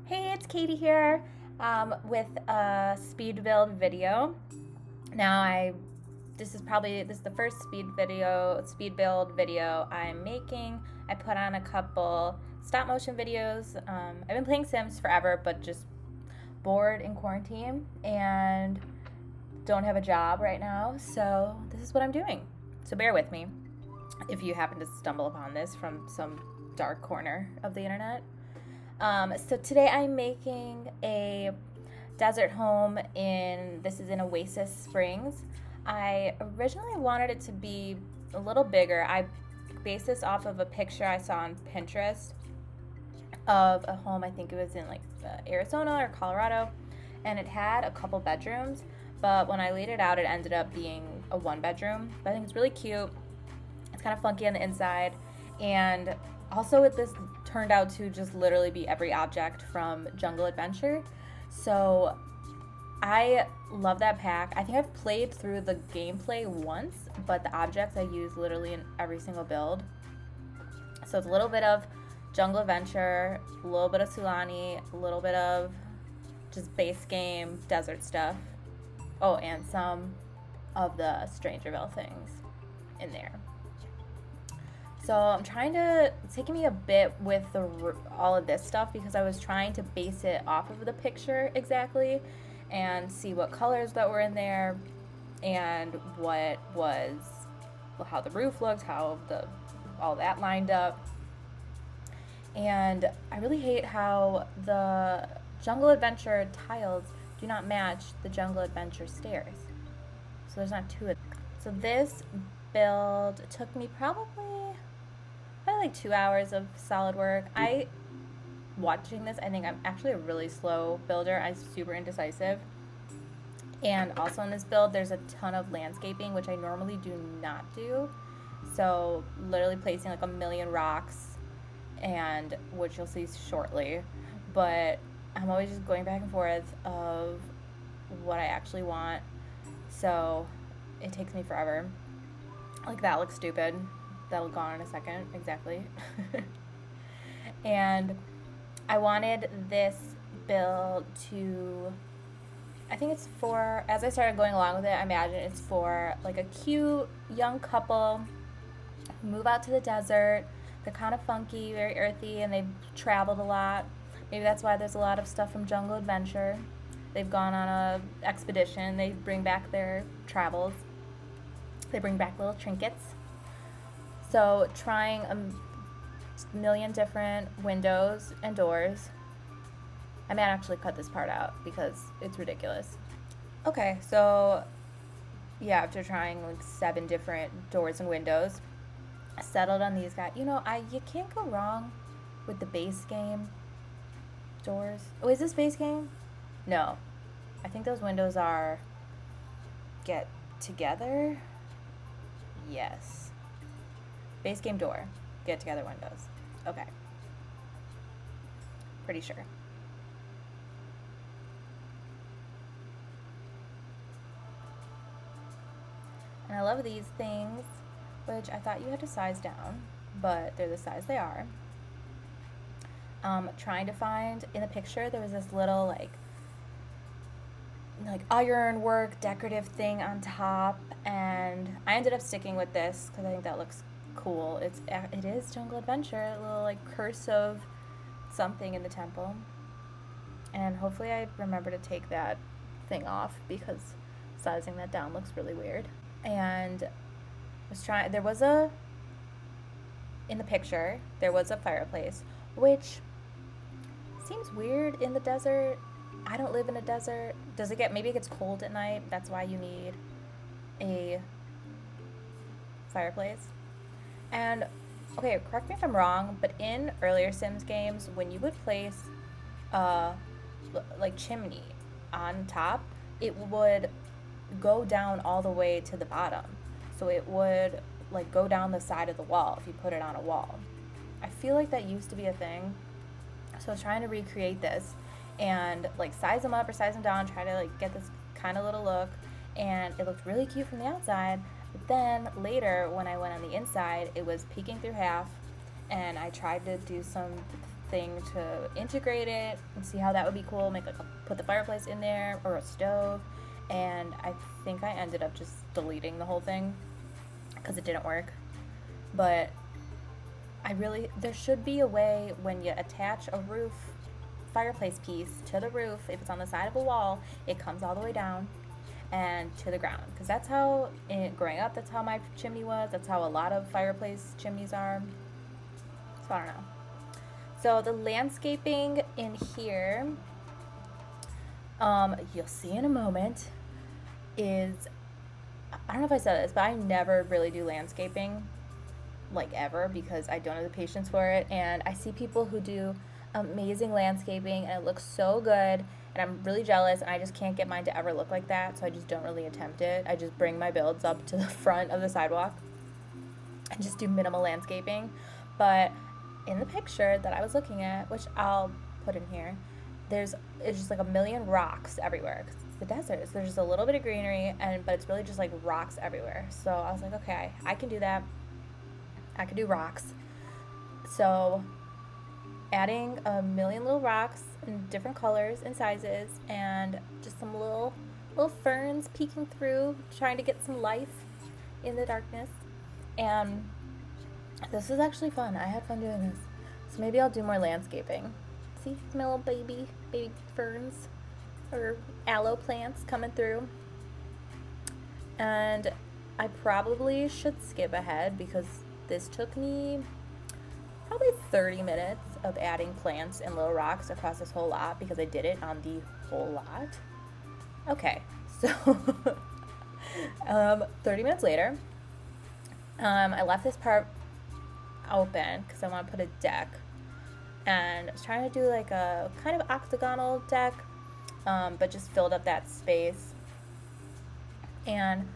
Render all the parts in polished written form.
Hey, it's Katie here with a speed build video. Now this is the first speed build video I'm making. I put on a couple stop motion videos. I've been playing Sims forever, but just bored in quarantine and don't have a job right now. So this is what I'm doing. So bear with me if you happen to stumble upon this from some dark corner of the internet. So today I'm making a desert home this is in Oasis Springs. I originally wanted it to be a little bigger. I based this off of a picture I saw on Pinterest of a home. I think it was in like Arizona or Colorado, and it had a couple bedrooms, but when I laid it out, it ended up being a one bedroom. But I think it's really cute. It's kind of funky on the inside, and also this turned out to just literally be every object from Jungle Adventure. So I love that pack. I think I've played through the gameplay once, but the objects I use literally in every single build. So it's a little bit of Jungle Adventure, a little bit of Sulani, a little bit of just base game desert stuff. Oh, and some of the Strangerville things in there. So it's taking me a bit with all of this stuff because I was trying to base it off of the picture exactly and see what colors that were in there and how the roof looked, how all that lined up. And I really hate how the Jungle Adventure tiles do not match the Jungle Adventure stairs. So there's not two of them. So this build took me probably like 2 hours of solid work. Watching this, I think I'm actually a really slow builder. I'm super indecisive. And also in this build, there's a ton of landscaping, which I normally do not do. So literally placing like a million rocks, and which you'll see shortly. But I'm always just going back and forth of what I actually want. So it takes me forever. Like that looks stupid. That'll go on in a second, exactly. And I wanted this build I think it's for, as I started going along with it, I imagine it's for like a cute young couple who move out to the desert. They're kind of funky, very earthy, and they've traveled a lot. Maybe that's why there's a lot of stuff from Jungle Adventure. They've gone on a expedition. They bring back their travels. They bring back little trinkets. So trying a million different windows and doors. I might actually cut this part out because it's ridiculous. Okay, so yeah, after trying like 7 different doors and windows, I settled on these guys. You can't go wrong with the base game doors. Oh, is this base game? No. I think those windows are get together. Yes. Base game door, get together windows. Okay. Pretty sure. And I love these things, which I thought you had to size down, but they're the size they are. Trying to find, in the picture, there was this little like ironwork decorative thing on top, and I ended up sticking with this because I think that looks cool. It is Jungle Adventure, a little like curse of something in the temple, and hopefully I remember to take that thing off because sizing that down looks really weird. And in the picture there was a fireplace, which seems weird in the desert. I don't live in a desert. Maybe it gets cold at night, that's why you need a fireplace. And okay, correct me if I'm wrong, but in earlier Sims games, when you would place a like chimney on top, it would go down all the way to the bottom. So it would like go down the side of the wall if you put it on a wall. I feel like that used to be a thing. So I was trying to recreate this and like size them up or size them down, try to like get this kind of little look, and it looked really cute from the outside. But then later, when I went on the inside, it was peeking through half, and I tried to do some thing to integrate it and see how that would be cool. Make like put the fireplace in there or a stove, and I think I ended up just deleting the whole thing because it didn't work. But there should be a way when you attach a roof fireplace piece to the roof, if it's on the side of a wall, it comes all the way down and to the ground, because that's how growing up, that's how my chimney was. That's how a lot of fireplace chimneys are. So I don't know. So the landscaping in here, you'll see in a moment, is, I don't know if I said this, but I never really do landscaping, like ever, because I don't have the patience for it. And I see people who do amazing landscaping and it looks so good, and I'm really jealous, and I just can't get mine to ever look like that, so I just don't really attempt it. I just bring my builds up to the front of the sidewalk and just do minimal landscaping. But in the picture that I was looking at, which I'll put in here, it's just like a million rocks everywhere, because it's the desert, so there's just a little bit of greenery, but it's really just like rocks everywhere. So I was like, okay, I can do that. I can do rocks. So adding a million little rocks in different colors and sizes, and just some little ferns peeking through, trying to get some life in the darkness. And this was actually fun. I had fun doing this. So maybe I'll do more landscaping. See my little baby ferns or aloe plants coming through. And I probably should skip ahead because this took me probably 30 minutes of adding plants and little rocks across this whole lot, because I did it on the whole lot. Okay, so 30 minutes later, I left this part open because I want to put a deck, and I was trying to do like a kind of octagonal deck, but just filled up that space. And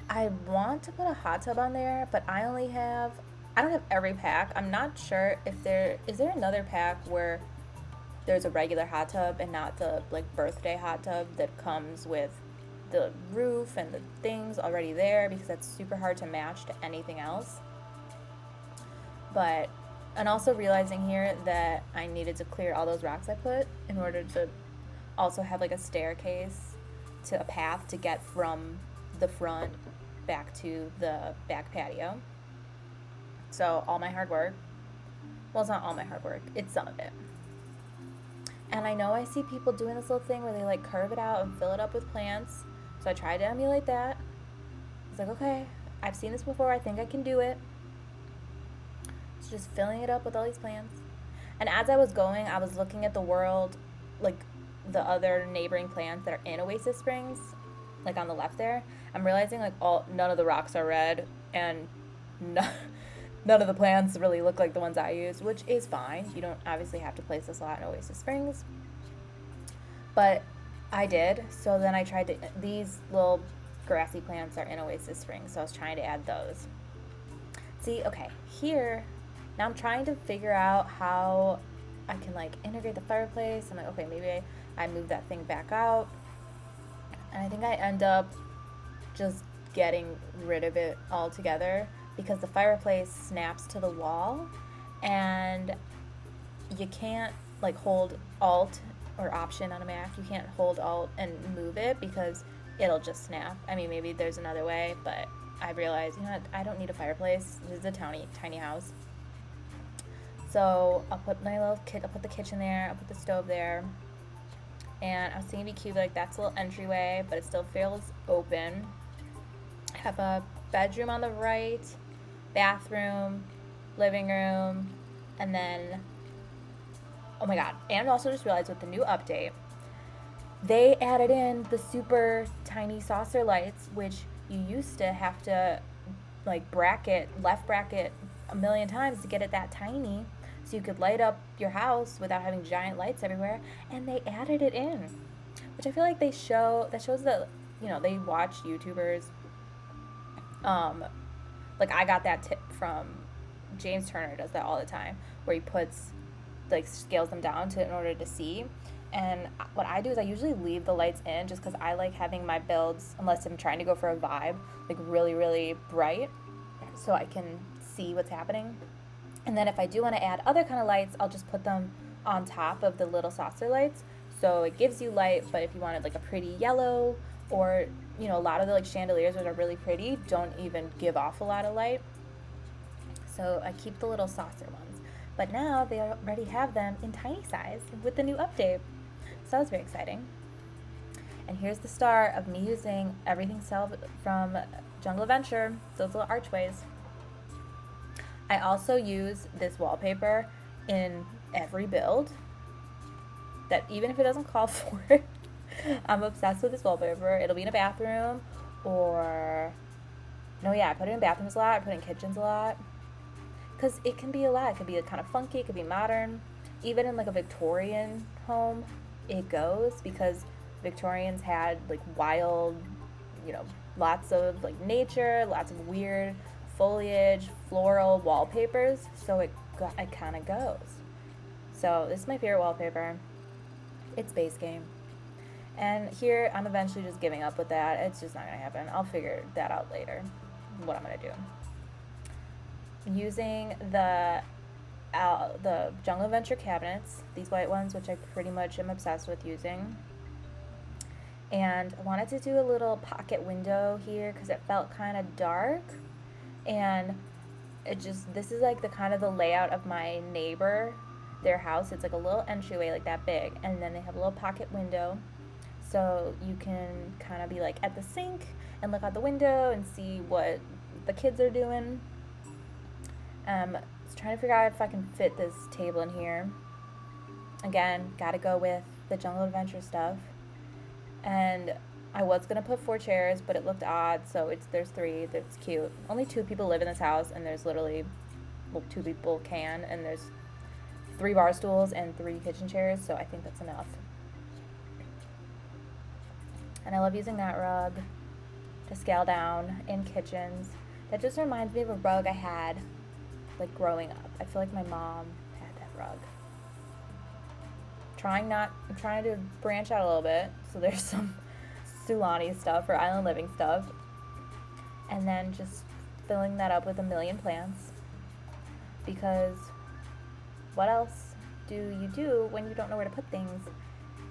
I want to put a hot tub on there, but I don't have every pack. I'm not sure if is there another pack where there's a regular hot tub and not the like birthday hot tub that comes with the roof and the things already there, because that's super hard to match to anything else. And also realizing here that I needed to clear all those rocks I put in order to also have like a staircase to a path to get from the front back to the back patio. So all my hard work, well, it's not all my hard work, it's some of it. And I know I see people doing this little thing where they like curve it out and fill it up with plants. So I tried to emulate that. It's like, okay, I've seen this before, I think I can do it. It's just filling it up with all these plants. And as I was going, I was looking at the world, like the other neighboring plants that are in Oasis Springs, like on the left there. I'm realizing like none of the rocks are red, and none of the plants really look like the ones I use, which is fine. You don't obviously have to place this a lot in Oasis Springs, but I did. So then I tried these little grassy plants are in Oasis Springs, so I was trying to add those. See, okay, here, now I'm trying to figure out how I can like integrate the fireplace. I'm like, okay, maybe I move that thing back out, and I think I end up just getting rid of it altogether, because the fireplace snaps to the wall, and you can't like hold Alt or Option on a Mac. You can't hold Alt and move it because it'll just snap. I mean, maybe there's another way, but I realized, you know what, I don't need a fireplace. This is a tiny house. So I'll put the kitchen there, I'll put the stove there, and I was thinking it'd be cute, like that's a little entryway, but it still feels open. I have a bedroom on the right, bathroom, living room, and then, oh my god, and also just realized with the new update, they added in the super tiny saucer lights, which you used to have to like left bracket a million times to get it that tiny, so you could light up your house without having giant lights everywhere, and they added it in, which I feel like that shows that, you know, they watch YouTubers. Like I got that tip from James Turner, does that all the time, where he scales them down in order to see. And what I do is I usually leave the lights in just because I like having my builds, unless I'm trying to go for a vibe, like really, really bright, so I can see what's happening. And then if I do want to add other kind of lights, I'll just put them on top of the little saucer lights. So it gives you light, but if you wanted like a pretty yellow, or you know, a lot of the like chandeliers that are really pretty don't even give off a lot of light. So I keep the little saucer ones. But now they already have them in tiny size with the new update. So that was very exciting. And here's the start of me using everything from Jungle Adventure, those little archways. I also use this wallpaper in every build, that even if it doesn't call for it, I'm obsessed with this wallpaper. It'll be in a bathroom, or no, yeah, I put it in bathrooms a lot, I put it in kitchens a lot, because it can be a lot. It could be kind of funky, it could be modern. Even in like a Victorian home, it goes, because Victorians had like wild, you know, lots of like nature, lots of weird foliage, floral wallpapers, so it kind of goes. So this is my favorite wallpaper. It's base game. And here I'm eventually just giving up with that. It's just not going to happen. I'll figure that out later, what I'm going to do. Using the Jungle Adventure cabinets, these white ones, which I pretty much am obsessed with using. And I wanted to do a little pocket window here because it felt kind of dark. And this is like the kind of the layout of my neighbor, their house. It's like a little entryway like that big, and then they have a little pocket window, so you can kind of be like at the sink and look out the window and see what the kids are doing. I was trying to figure out if I can fit this table in here. Again, gotta go with the Jungle Adventure stuff. And I was gonna put 4 chairs, but it looked odd, so there's 3. That's cute. Only 2 people live in this house, and there's literally, well, 2 people can, and there's 3 bar stools and 3 kitchen chairs, so I think that's enough. And I love using that rug to scale down in kitchens. That just reminds me of a rug I had like growing up. I feel like my mom had that rug. I'm trying to branch out a little bit, so there's some Sulani stuff or Island Living stuff, and then just filling that up with a million plants, because what else do you do when you don't know where to put things?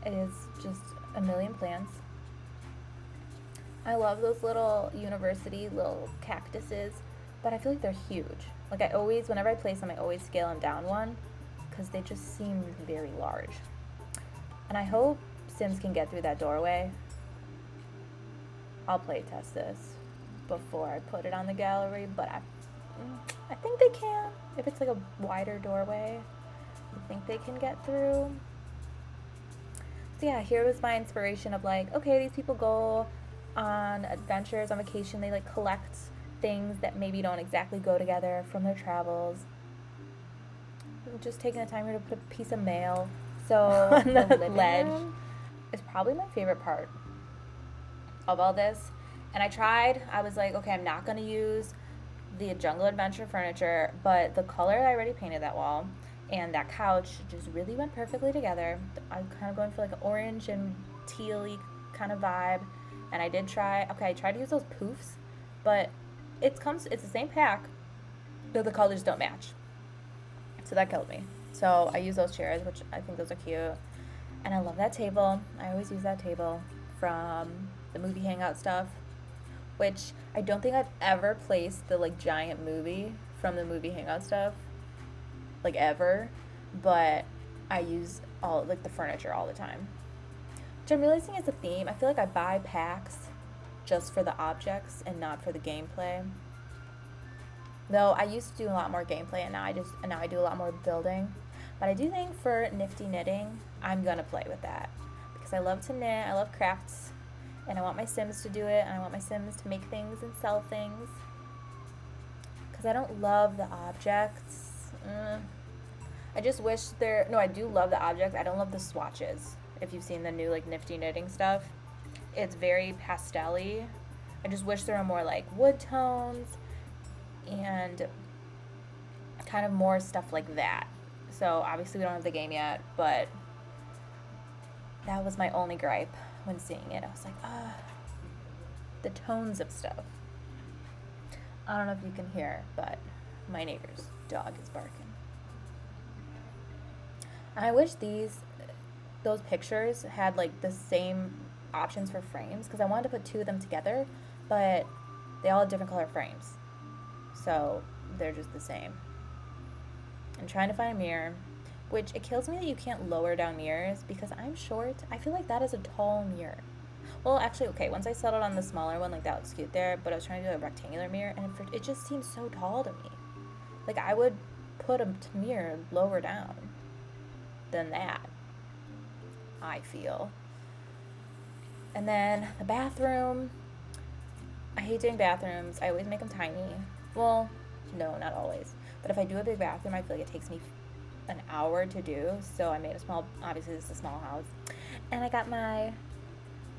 It is just a million plants. I love those little university little cactuses, but I feel like they're huge. Like whenever I place them, I always scale them down one, because they just seem very large. And I hope Sims can get through that doorway. I'll play test this before I put it on the gallery, but I think they can. If it's like a wider doorway, I think they can get through. So yeah, here was my inspiration of like, okay, these people go on adventures, on vacation, they like collect things that maybe don't exactly go together from their travels. Just taking the time here to put a piece of mail. So the living room is probably my favorite part of all this. And I was like, okay, I'm not going to use the Jungle Adventure furniture, but the color I already painted that wall and that couch just really went perfectly together. I'm kind of going for like an orange and teal-y kind of vibe. And I tried to use those poofs, but it's the same pack, but the colors don't match. So that killed me. So I use those chairs, which I think those are cute. And I love that table. I always use that table from the movie hangout stuff, which I don't think I've ever placed the like giant movie from the movie hangout stuff, like ever, but I use all like the furniture all the time. Which I'm realizing is a theme. I feel like I buy packs just for the objects and not for the gameplay. Though I used to do a lot more gameplay, and now I do a lot more building. But I do think for nifty knitting, I'm gonna play with that, because I love to knit, I love crafts, and I want my Sims to do it, and I want my Sims to make things and sell things. Because I don't love the objects. I just wish I do love the objects. I don't love the swatches. If you've seen the new like nifty knitting stuff, it's very pastel-y. I just wish there were more like wood tones and kind of more stuff like that. So obviously we don't have the game yet, but that was my only gripe when seeing it. I was like, the tones of stuff. I don't know if you can hear, but my neighbor's dog is barking. I wish those pictures had like the same options for frames because I wanted to put two of them together, but they all have different color frames. So they're just the same. I'm trying to find a mirror, which it kills me that you can't lower down mirrors because I'm short. I feel like that is a tall mirror. Well, actually, okay, once I settled on the smaller one, like that looks cute there, but I was trying to do a rectangular mirror and it just seems so tall to me. Like I would put a mirror lower down than that, I feel. And then the bathroom. I hate doing bathrooms. I always make them tiny. Well, no, not always. But if I do a big bathroom, I feel like it takes me an hour to do. So I made a small, obviously this is a small house. And I got my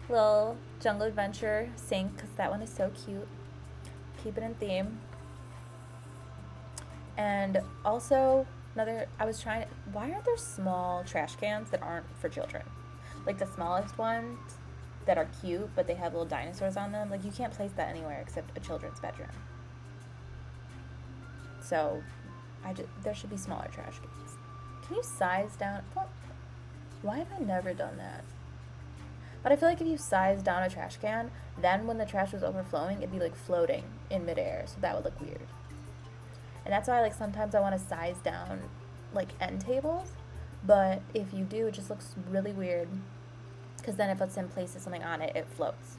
little Jungle Adventure sink because that one is so cute. Keep it in theme. And also, why aren't there small trash cans that aren't for children? Like the smallest ones that are cute, but they have little dinosaurs on them. Like you can't place that anywhere except a children's bedroom. So, there should be smaller trash cans. Can you size down? Why have I never done that? But I feel like if you size down a trash can, then when the trash was overflowing, it'd be like floating in midair. So that would look weird. And that's why like sometimes I want to size down like end tables. But if you do, it just looks really weird. Because then if it's in places something on it, it floats.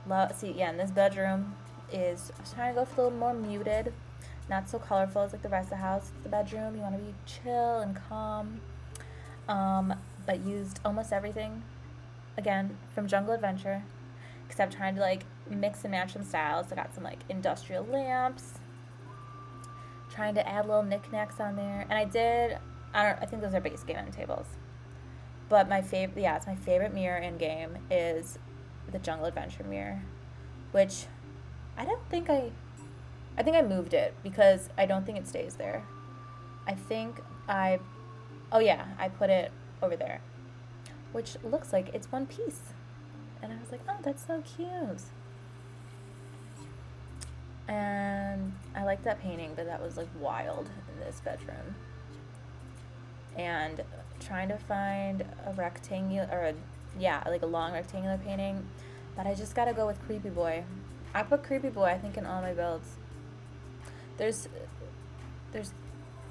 And this bedroom I was trying to go for a little more muted. Not so colorful as like the rest of the house. It's the bedroom. You want to be chill and calm. But used almost everything, again, from Jungle Adventure. Except trying to like mix and match some styles. I got some like industrial lamps. Trying to add little knickknacks on there. And I think those are base game end tables. But it's my favorite mirror in game is the Jungle Adventure mirror, which I think I moved it because I don't think it stays there. I put it over there, which looks like it's one piece. And I was like, oh, that's so cute. And I like that painting, but that was like wild in this bedroom. And trying to find a rectangular, like a long rectangular painting, but I just gotta go with Creepy Boy. I put Creepy Boy, I think, in all my builds.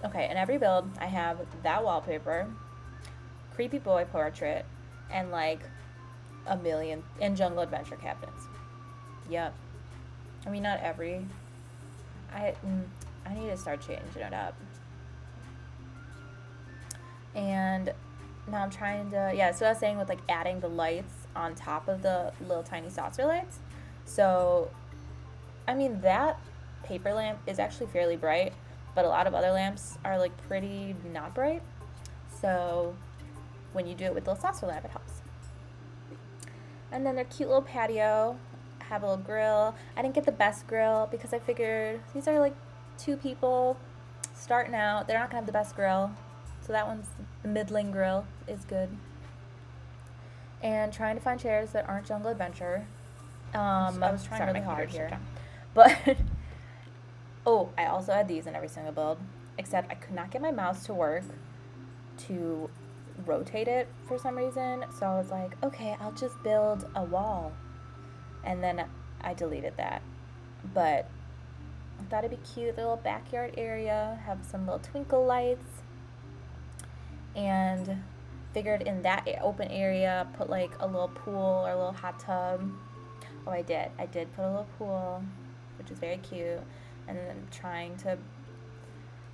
Okay, in every build, I have that wallpaper, Creepy Boy portrait, and like a million in Jungle Adventure cabinets. Yep. I mean, not every. I need to start changing it up. And now I'm trying to, so I was saying with like adding the lights on top of the little tiny saucer lights. So, I mean, that paper lamp is actually fairly bright, but a lot of other lamps are like pretty not bright. So, when you do it with the saucer lamp, it helps. And then their cute little patio, have a little grill. I didn't get the best grill because I figured these are like 2 people starting out. They're not gonna have the best grill. So that one's the middling grill is good. And trying to find chairs that aren't Jungle Adventure. I was trying really hard here. But, I also had these in every single build. Except I could not get my mouse to work to rotate it for some reason. So I was like, okay, I'll just build a wall. And then I deleted that. But I thought it'd be cute, the little backyard area, have some little twinkle lights. And figured in that open area, put like a little pool or a little hot tub. Oh, I did put a little pool, which is very cute. And then trying to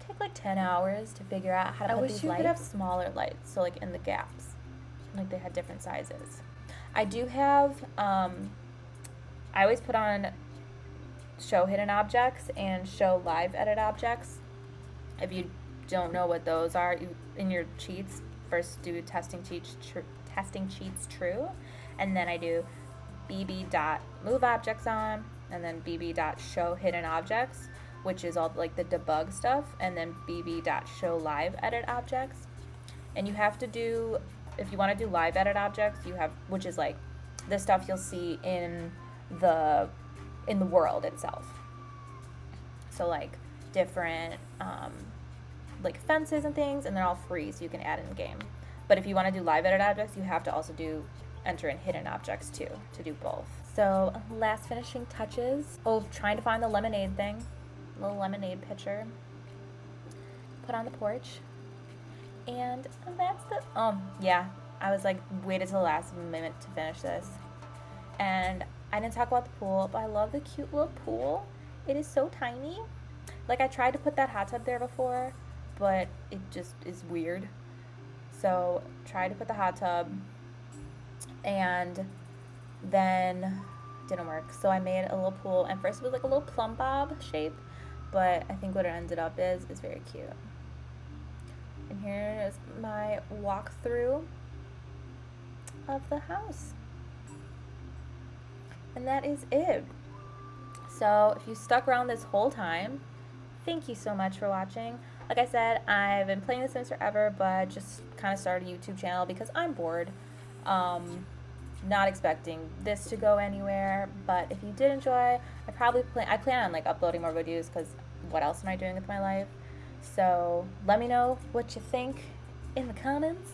take like 10 hours to figure out how to put these lights. I wish you could have smaller lights, so like in the gaps. Like they had different sizes. I do have, I always put on show hidden objects and show live edit objects. If you don't know what those are, you in your cheats first do testing cheats true, and then I do bb.move objects on, and then bb.show hidden objects, which is all like the debug stuff, and then bb.show live edit objects. And you have to do, if you want to do live edit objects, you have, which is like the stuff you'll see in the world itself. So like different like fences and things, and they're all free, so you can add in game. But if you want to do live edit objects, you have to also enter in hidden objects too, to do both. So last finishing touches. Oh, trying to find the lemonade thing. Little lemonade pitcher. Put on the porch. And that's the, yeah, I was like, waited till the last minute to finish this. And I didn't talk about the pool, but I love the cute little pool. It is so tiny. Like, I tried to put that hot tub there before, but it just is weird. So, tried to put the hot tub, and then didn't work. So I made a little pool, and first it was like a little plumb bob shape, but I think what it ended up is very cute. And here is my walkthrough of the house. And that is it. So if you stuck around this whole time, thank you so much for watching. Like I said, I've been playing The Sims forever, but just kind of started a YouTube channel because I'm bored. Not expecting this to go anywhere, but if you did enjoy, I plan on like uploading more videos, because what else am I doing with my life? So let me know what you think in the comments.